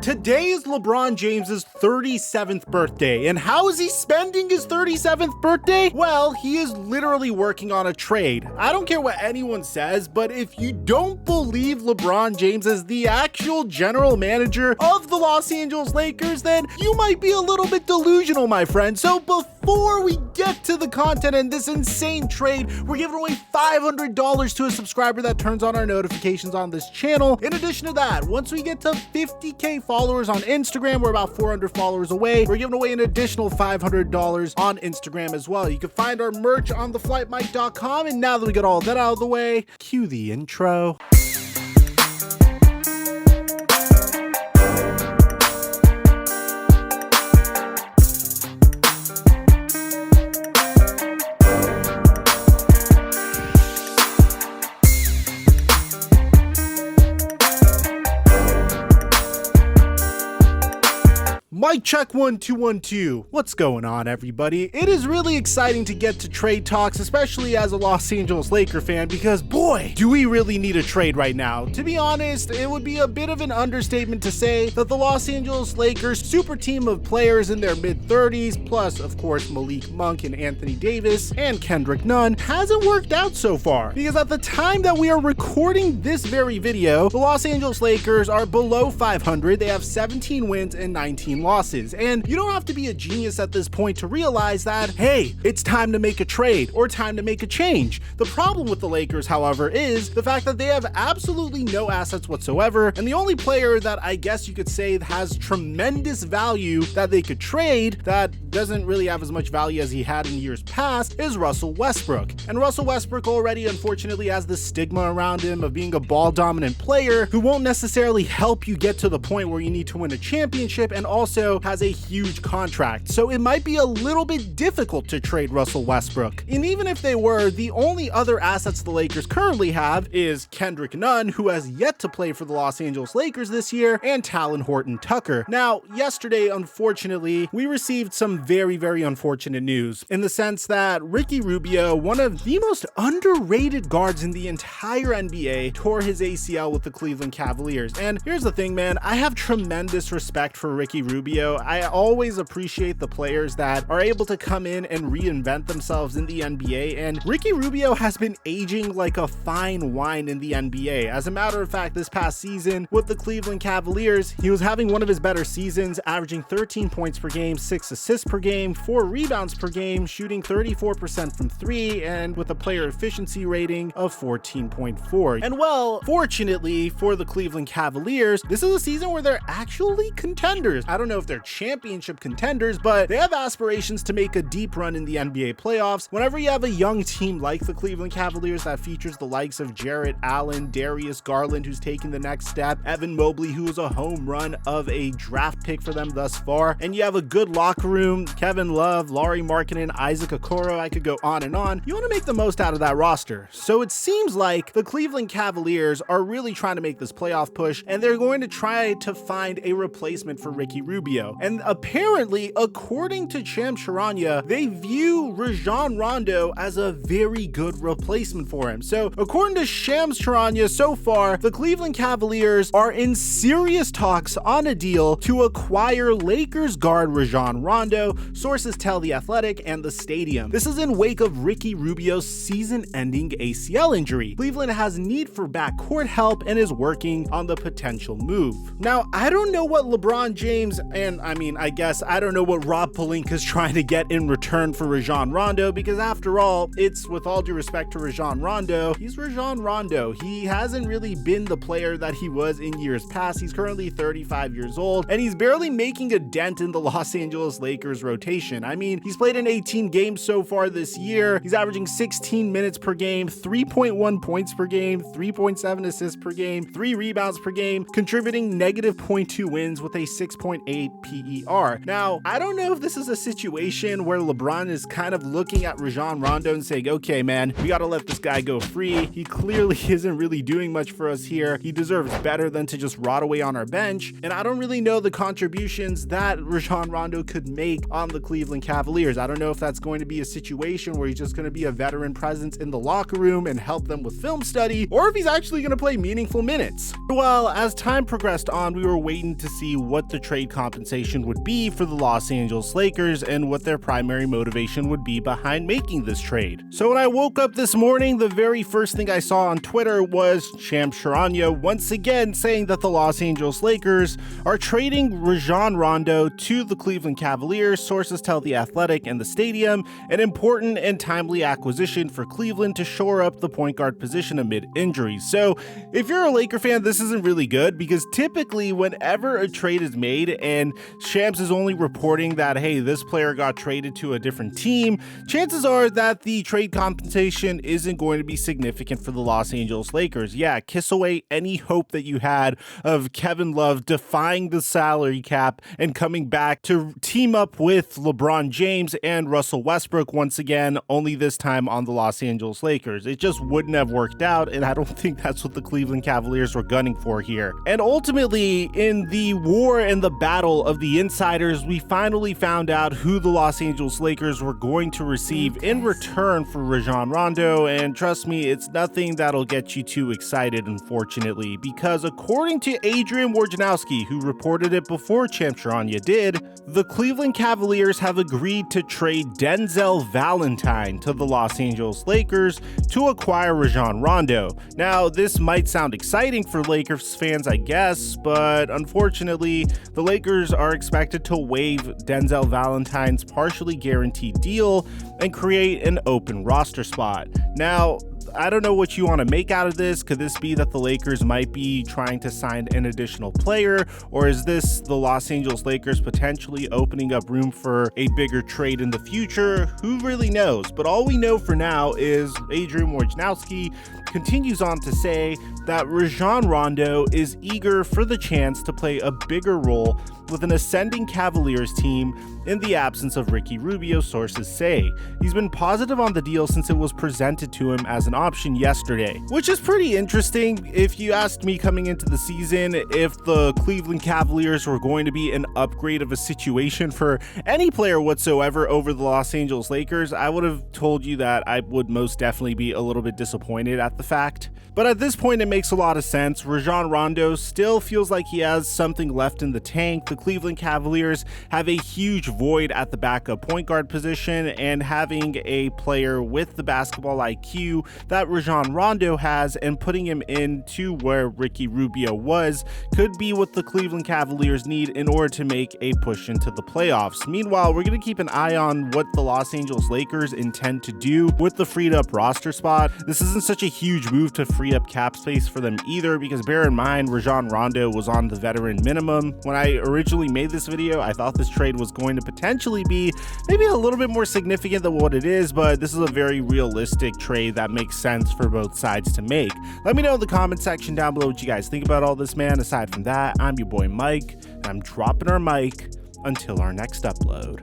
Today is LeBron James's 37th birthday, and how is he spending his 37th birthday? Well, he is literally working on a trade. I don't care what anyone says, but if you don't believe LeBron James is the actual general manager of the Los Angeles Lakers, then you might be a little bit delusional, my friend. So before we get to the content and this insane trade, we're giving away $500 to a subscriber that turns on our notifications on this channel. In addition to that, once we get to 50K followers on Instagram, we're about 400 followers away. We're giving away an additional $500 on Instagram as well. You can find our merch on TheFlightMike.com. And now that we got all that out of the way, cue the intro. Mic check 1 2 1 2. What's going on, everybody? It is really exciting to get to trade talks, especially as a Los Angeles Laker fan, because boy, do we really need a trade right now. To be honest, it would be a bit of an understatement to say that the Los Angeles Lakers super team of players in their mid-30s, plus of course Malik Monk and Anthony Davis and Kendrick Nunn, hasn't worked out so far. Because at the time that we are recording this very video, the Los Angeles Lakers are below 500. They have 17 wins and 19 losses. And you don't have to be a genius at this point to realize that, hey, it's time to make a trade or time to make a change. The problem with the Lakers, however, is the fact that they have absolutely no assets whatsoever. And the only player that I guess you could say has tremendous value that they could trade that doesn't really have as much value as he had in years past is Russell Westbrook. And Russell Westbrook already unfortunately has the stigma around him of being a ball dominant player who won't necessarily help you get to the point where you need to win a championship, and also has a huge contract. So it might be a little bit difficult to trade Russell Westbrook. And even if they were, the only other assets the Lakers currently have is Kendrick Nunn, who has yet to play for the Los Angeles Lakers this year, and Talen Horton-Tucker. Now, yesterday, unfortunately, we received some very unfortunate news in the sense that Ricky Rubio, one of the most underrated guards in the entire NBA, tore his ACL with the Cleveland Cavaliers. And here's the thing, man, I have tremendous respect for Ricky Rubio. I always appreciate the players that are able to come in and reinvent themselves in the NBA, and Ricky Rubio has been aging like a fine wine in the NBA. As a matter of fact, this past season with the Cleveland Cavaliers, he was having one of his better seasons, averaging 13 points per game, 6 assists per game, 4 rebounds per game, shooting 34% from 3, and with a player efficiency rating of 14.4. And well, fortunately for the Cleveland Cavaliers, this is a season where they're actually contenders. I don't know if they're championship contenders, but they have aspirations to make a deep run in the NBA playoffs. Whenever you have a young team like the Cleveland Cavaliers that features the likes of Jarrett Allen, Darius Garland, who's taking the next step, Evan Mobley, who is a home run of a draft pick for them thus far, and you have a good locker room, Kevin Love, Lauri Markkanen, Isaac Okoro, I could go on and on. You want to make the most out of that roster. So it seems like the Cleveland Cavaliers are really trying to make this playoff push, and they're going to try to find a replacement for Ricky Rubio. And apparently, according to Shams Charania, they view Rajon Rondo as a very good replacement for him. So according to Shams Charania, so far, the Cleveland Cavaliers are in serious talks on a deal to acquire Lakers guard Rajon Rondo, sources tell The Athletic and The Stadium. This is in wake of Ricky Rubio's season-ending ACL injury. Cleveland has need for backcourt help and is working on the potential move. Now, I don't know what LeBron James and I don't know what Rob Pelinka is trying to get in return for Rajon Rondo, because after all, it's, with all due respect to Rajon Rondo, he's Rajon Rondo. He hasn't really been the player that he was in years past. He's currently 35 years old, and he's barely making a dent in the Los Angeles Lakers rotation. I mean, he's played in 18 games so far this year. He's averaging 16 minutes per game, 3.1 points per game, 3.7 assists per game, 3 rebounds per game, contributing negative 0.2 wins with a 6.8 PER. Now, I don't know if this is a situation where LeBron is kind of looking at Rajon Rondo and saying, okay, man, we got to let this guy go free. He clearly isn't really doing much for us here. He deserves better than to just rot away on our bench. And I don't really know the contributions that Rajon Rondo could make on the Cleveland Cavaliers. I don't know if that's going to be a situation where he's just going to be a veteran presence in the locker room and help them with film study, or if he's actually going to play meaningful minutes. Well, as time progressed on, we were waiting to see what the trade compensation would be for the Los Angeles Lakers and what their primary motivation would be behind making this trade. So when I woke up this morning, the very first thing I saw on Twitter was Shams Charania once again saying that the Los Angeles Lakers are trading Rajon Rondo to the Cleveland Cavaliers. Sources tell The Athletic and The Stadium, an important and timely acquisition for Cleveland to shore up the point guard position amid injuries. So if you're a Laker fan, this isn't really good, because typically whenever a trade is made and Shams is only reporting that, hey, this player got traded to a different team, chances are that the trade compensation isn't going to be significant for the Los Angeles Lakers. Yeah, kiss away any hope that you had of Kevin Love defying the salary cap and coming back to team up with LeBron James and Russell Westbrook once again, only this time on the Los Angeles Lakers. It just wouldn't have worked out, and I don't think that's what the Cleveland Cavaliers were gunning for here. And ultimately, in the war and the battle of the insiders, we finally found out who the Los Angeles Lakers were going to receive in return for Rajon Rondo, and trust me, it's nothing that'll get you too excited, unfortunately, because according to Adrian Wojnarowski, who reported it before Shams Charania did, the Cleveland Cavaliers have agreed to trade Denzel Valentine to the Los Angeles Lakers to acquire Rajon Rondo. Now, this might sound exciting for Lakers fans, I guess, but unfortunately, the Lakers are expected to waive Denzel Valentine's partially guaranteed deal and create an open roster spot. Now, I don't know what you want to make out of this. Could this be that the Lakers might be trying to sign an additional player, or is this the Los Angeles Lakers potentially opening up room for a bigger trade in the future? Who really knows? But all we know for now is Adrian Wojnarowski continues on to say that Rajon Rondo is eager for the chance to play a bigger role with an ascending Cavaliers team in the absence of Ricky Rubio, sources say. He's been positive on the deal since it was presented to him as an option yesterday, which is pretty interesting. If you asked me coming into the season if the Cleveland Cavaliers were going to be an upgrade of a situation for any player whatsoever over the Los Angeles Lakers, I would have told you that I would most definitely be a little bit disappointed at the fact. But at this point, it makes a lot of sense. Rajon Rondo still feels like he has something left in the tank. The Cleveland Cavaliers have a huge void at the backup point guard position, and having a player with the basketball IQ that Rajon Rondo has and putting him into where Ricky Rubio was could be what the Cleveland Cavaliers need in order to make a push into the playoffs. Meanwhile, we're going to keep an eye on what the Los Angeles Lakers intend to do with the freed up roster spot. This isn't such a huge move to free up cap space for them either, because bear in mind, Rajon Rondo was on the veteran minimum. When I originally made this video, I thought this trade was going to potentially be maybe a little bit more significant than what it is, but this is a very realistic trade that makes sense for both sides to make. Let me know in the comment section down below what you guys think about all this, man. Aside from that, I'm your boy Mike, and I'm dropping our mic until our next upload.